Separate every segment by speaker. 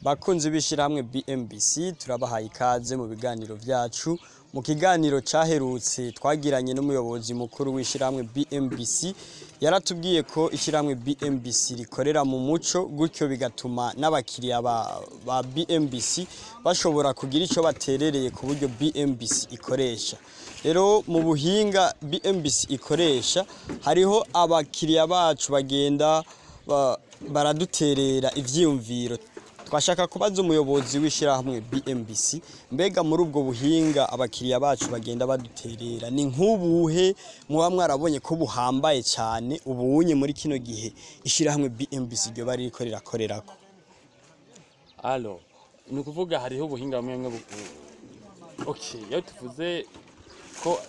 Speaker 1: Bakunzi b'ishirahamwe BMBC turabahaye ikaze mu biganiro vyacu. Mu kiganiro caherutse twagiranye n'umuyobozi mukuru w'ishirahamwe BMBC yaratubwiye ko ishirahamwe BMBC rikorera mu muco, gutyo bigatuma n'abakiriya ba BMBC bashobora kugira ico baterereye ku buryo BMBC ikoresha. Rero mu buhinga BMBC ikoresha hariho abakiriya bacu bagenda baraduterera ivyoyumviro. Twashaka kubaza umuyobozi w'ishirahamwe BMBC mbega muri ubwo buhinga abakiriya bacu bagenda baduterera ni nk'ubuhe muba mwarabonye ko buhambaye cyane ubunye muri kino gihe ishirahamwe BMBC ryo bari riko rirakorerako?
Speaker 2: Allo ni kuvuga hariho ubuhinga bumwe okay yo tuvuze ko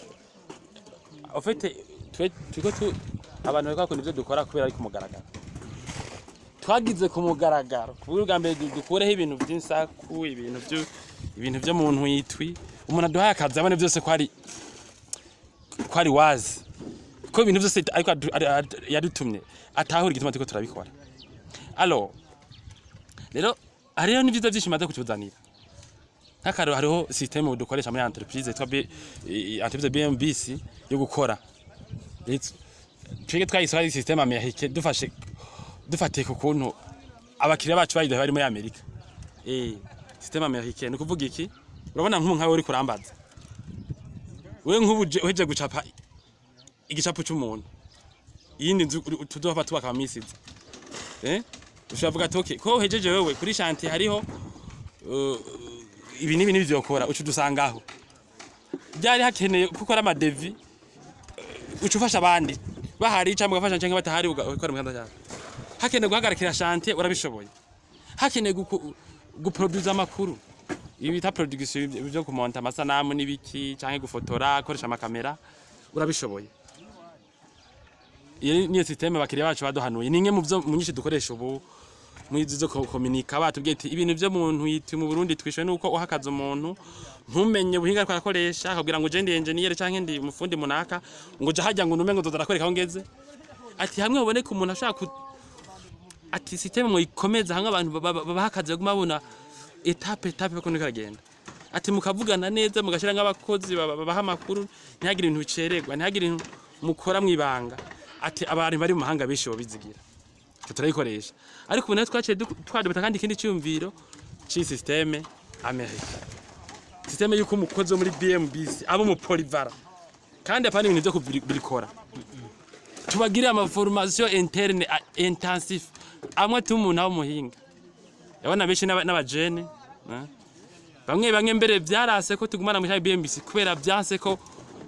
Speaker 2: ofete twiko abantu bakora ivyo dukora kubera ari ku mugaragaro. Twagize ku mugaragaro kuvuga mbere dukureho ibintu by'insaku, ibintu byo muntu yitwi, umuntu aduhaye akazi abone byose kwari wazi ko ibintu byose ariko yadutumye atahura igituma tiko turabikora. Allo rero hariho n'ivyiza byinshi maze kutuzanira. Nk'akaro hariho systeme dukoresha muri entreprise entreprise BMBC yo gukora. Twige twayisora systeme américaine dufate ku kuntu abakiriya bacu bari muri Amerika. Systeme américaine kuvuga iki? Urabona nk'umuntu nkawe uri kurambaza. Wewe nk'ubuje uheje gucapa igicapo cy'umuntu. Yindi nzu tudofa tubaka amisizi. Ushavuga toke ko uhejeje wewe kuri chantier hariho ibi nibi vyokora ucu dusangaho. Byari hakeneye gukora amadevi ucufasha abandi bahari cyangwa gafasha cyangwa batahari ukora muganda cyane. Hakeneye guhagarikira chantier urabishoboye. Hakeneye guproduce amakuru. Ibi bita production byo kumonta amasanamu n'ibiki cyangwa gufotora akoresha amakamera urabishoboye. Iyi ni systeme bakiriya bacu baduhanuye. Ninge mu byo munyinshi dukoresha ubu mwizi zo communica batubwiye ati ibintu byo muntu yiti mu Burundi twishwe nuko uhakaza umuntu ntumenye buhinga ko akoresha akabwira ngo je ndi engineer cyangwa ndi umufundi munaka ngo je hajya ngo numengo ndozarakwereka aho ngeze. Ati hamwe uboneka umuntu ashaka ati systeme mo ikomeza hanga abantu bahakaze gumabona etape ko nikagenda. Ati mukavugana neza mugashira nk'abakozi babaha makuru ntihagire ibintu bicererwa ntihagire ibintu mukora mwibanga. Ati abantu bari mu mahanga benshi bizigira turayikoresha ariko ubu natwe twaciye twadubita kandi ikindi cyumviro ci systeme Amerika. Systeme yuko umukozi muri BMBC abo mu polivara kandi apana ibintu byo kubikora tubagirira ama formation interne intensive amwe tumuntu aho muhinga yabona benshi n'abajene bamwe mbere byarase ko tugumana mu BMBC kubera byanse ko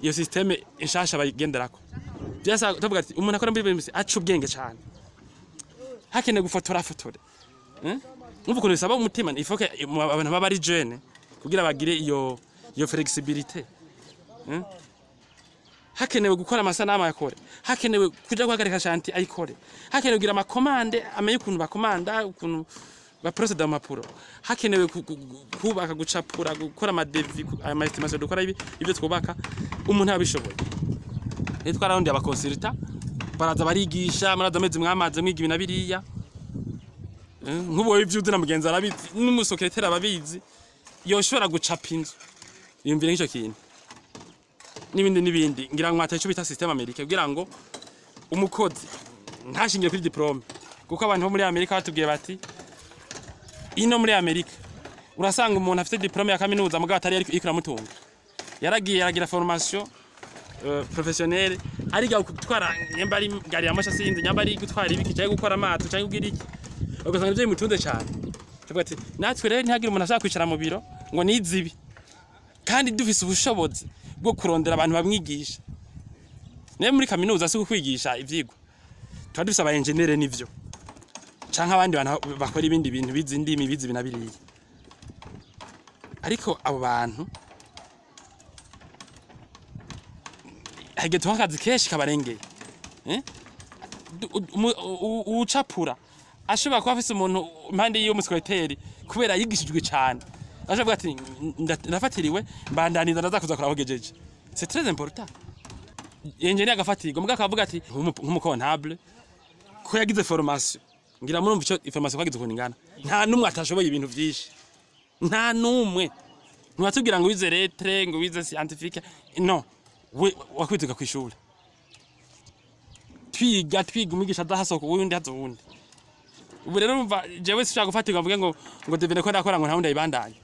Speaker 2: iyo systeme inshasha bayigenderako byasa tuvuga ati umuntu akora muri BMBC acu ubwenge cyane hakeneye gufotora n'ubu kuntu bisaba umutima ifoke abantu baba ari jeune kugira bagire iyo flexibilité. Hakenewe gukora amasanamu yakore, hakenewe kuja guhagarika chantier ayikore, hakenewe kugira amakomande amenye ukuntu bakomanda ukuntu baprocede amapuro, hakenewe kubaka gucapura gukora amadevi estimation dukora ibyo twubaka umuntu abishoboye. Nitwara rundi abakonsulta baraza barigisha maraza amezi mwamaze mwiga ibintu biriya nk'ubo ivyuzi na mugenzi arabizi n'umusokeretera ababizi yoshobora gucapa inzu yumvire nk'icyo kintu n'ibindi ngira ngo mwataye cyo bita systeme Amerika kugira ngo umukozi ntashingiye kuri diplôme kuko abantu bo muri Amerika batubwiye bati ino muri Amerika urasanga umuntu afite diplôme ya kaminuza mugabo atari ariko ikiramutunga yaragiye aragira formation professionnel ariga gutwara nyamba ari gari ya masha sinzi nyamba ari gutwara ibiki cyangwa gukora amato cyangwa kugira iki ugasanga byo mutunde cyane. Tuvuga ati natwe rero ntihagira umuntu ashaka kwicara mu biro ngo nizibi kandi dufise ubushobozi bwo kurondera abantu bamwigisha. Ne muri kaminuza si kwigisha ivyigwa tuba dufise abaingenieurs n'ivyo canka abandi bantu bakora ibindi bintu bizi indimi bizi binabiriye ariko abo bantu hageto akazi keshi kabarengeye ucapura ashobora kuba afise umuntu impande yiyo musekreteri kubera yigishijwe cyane ashobora ati ndafatiriwe mbandaniza ndazakuza kora hogejeje. C'est très important. Engineer agafatirwa muga akavuga ati nk'umukontable ko yagize formation ngira murumva ico information kwagize ukuntu ingana nta numwe atashoboye ibintu vyinshi nta numwe ntiwatubwira ngo wize lettre ngo wize scientifique no we wakwituka kwishura twiga umigisha adahasoka uwundi hazuwundi ubu rero umva jewe sishaka gufatirwa mvuge ngo devene ko ndakora ngo ntawundi ayibandanye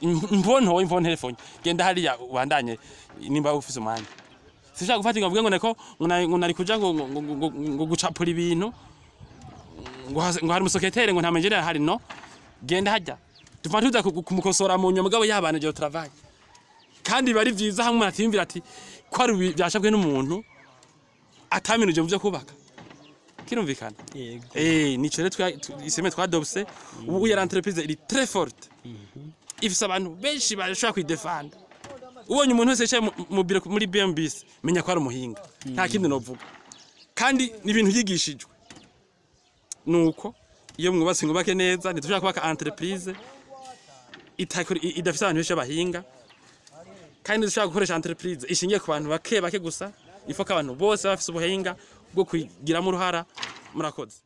Speaker 2: imvon telefone genda hariya ubandanye nimba ufise umwanya sishaka gufatirwa mvuge ngo nari kuja ngo gucapura ibintu ngo hari umusekreteri ngo nta manager hari no genda hajya tuva tuza kumukosora mu nyuma gabo yabana je travail kandi bari vyiza hamwe atimvira ati ko ari byashabwe n'umuntu ataminuje mu byo kubaka kirumvikana nico rero iseme twadobse ubu yari entreprise iri très forte ifise abantu benshi bashobora kwidefanda ubonye umuntu wese yicaye mu biro muri BMBC menya ko ari umuhinga nta kindi novuga kandi ni ibintu yigishijwe nuko iyo mwubatse ngubake neza ntitushaka kubaka entreprise idafise abantu benshi bahinga kandi dushaka gukoresha entreprise ishingiye ku bantu bake gusa ifoka abantu bose bafise ubuhinga bwo kwigiramo uruhara murakoze